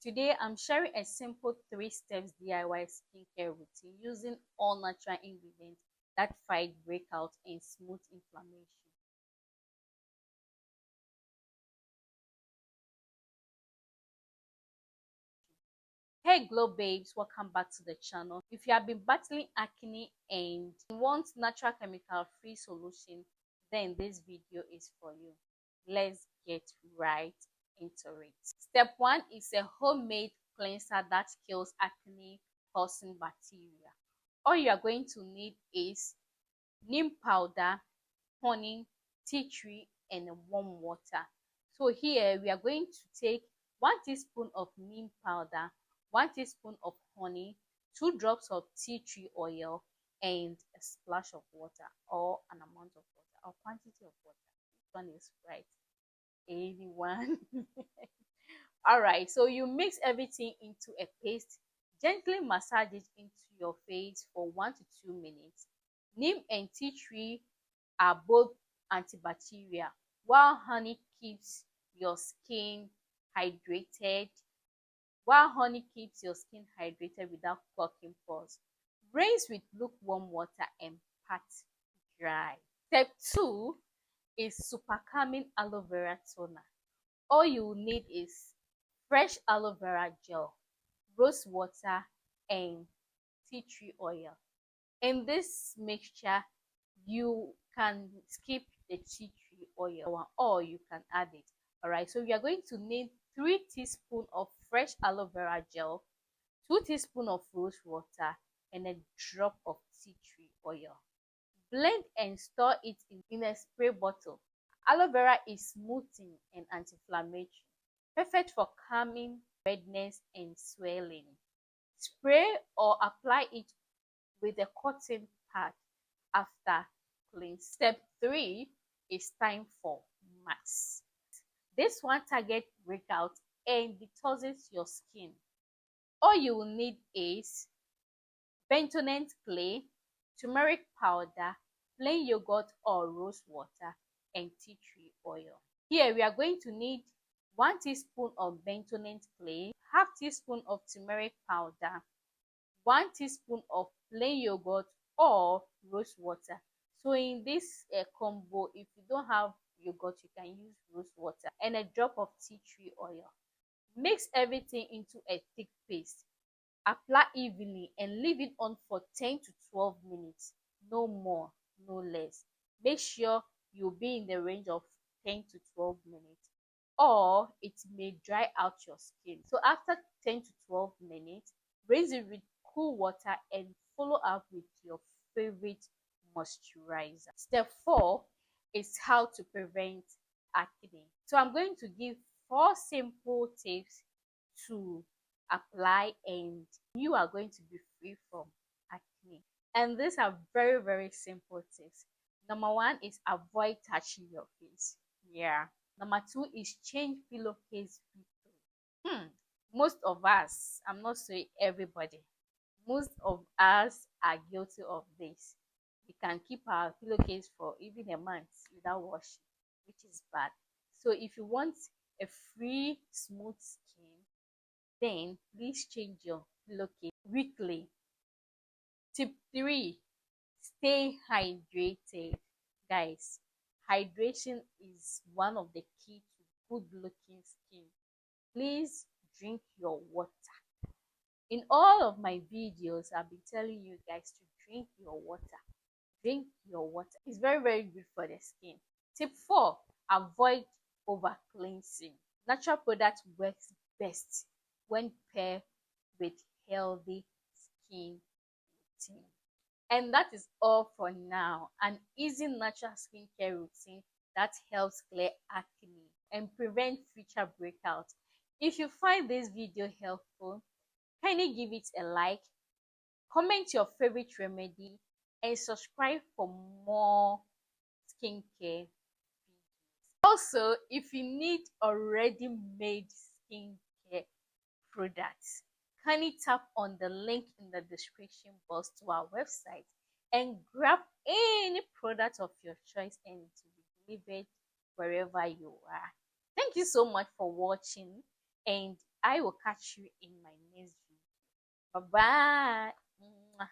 Today, I'm sharing a simple 3 steps DIY skincare routine using all natural ingredients that fight breakouts and smooth inflammation. Hey Glow Babes, welcome back to the channel. If you have been battling acne and want natural chemical free solution, then this video is for you. Let's get right into it. Step 1 is a homemade cleanser that kills acne causing bacteria. All you are going to need is neem powder, honey, tea tree, and warm water. So here we are going to take 1 teaspoon of neem powder, 1 teaspoon of honey, 2 drops of tea tree oil, and a splash of water, or an amount of water or quantity of water. Which one is right? Anyone? All right, so you mix everything into a paste, gently massage it into your face for 1 to 2 minutes. Neem and tea tree are both antibacterial, while honey keeps your skin hydrated without clogging pores. Rinse with lukewarm water and pat dry. Step 2 is super calming aloe vera toner. All you will need is fresh aloe vera gel, rose water, and tea tree oil. In this mixture, you can skip the tea tree oil or you can add it. All right, so we are going to need 3 teaspoons of fresh aloe vera gel, 2 teaspoons of rose water, and a drop of tea tree oil. Blend and store it in a spray bottle. Aloe vera is smoothing and anti-inflammatory, perfect for calming redness and swelling. Spray or apply it with a cotton pad after cleanse. Step 3 is time for mask. This one targets breakout and detoxes your skin. All you will need is bentonite clay, turmeric powder, plain yogurt or rose water, and tea tree oil. Here we are going to need 1 teaspoon of bentonite clay, half teaspoon of turmeric powder, 1 teaspoon of plain yogurt or rose water. So in this combo, if you don't have yogurt, you can use rose water, and a drop of tea tree oil. Mix everything into a thick paste. Apply evenly and leave it on for 10 to 12 minutes, no more, no less. Make sure you'll be in the range of 10 to 12 minutes, or it may dry out your skin. So after 10 to 12 minutes, rinse it with cool water and follow up with your favorite moisturizer. Step 4 is how to prevent acne. So I'm going to give 4 simple tips to apply and you are going to be free from acne. And these are very, very simple tips. Number 1 is avoid touching your face. Yeah. Number 2 is change pillowcase frequently. Most of us, I'm not saying everybody, most of us are guilty of this. We can keep our pillowcase for even a month without washing, which is bad. So if you want a free, smooth skin, then please change your pillowcase weekly. Tip 3, stay hydrated. Guys, hydration is one of the key to good looking skin. Please drink your water. In all of my videos, I've been telling you guys to drink your water. Drink your water. It's very, very good for the skin. Tip 4, avoid over cleansing. Natural product works best when paired with healthy skin routine. And that is all for now. An easy natural skincare routine that helps clear acne and prevent future breakouts. If you find this video helpful, kindly give it a like, comment your favorite remedy, and subscribe for more skincare videos. Also, if you need already made skincare products, kindly tap on the link in the description box to our website and grab any product of your choice and to be delivered wherever you are. Thank you so much for watching, and I will catch you in my next video. Bye bye.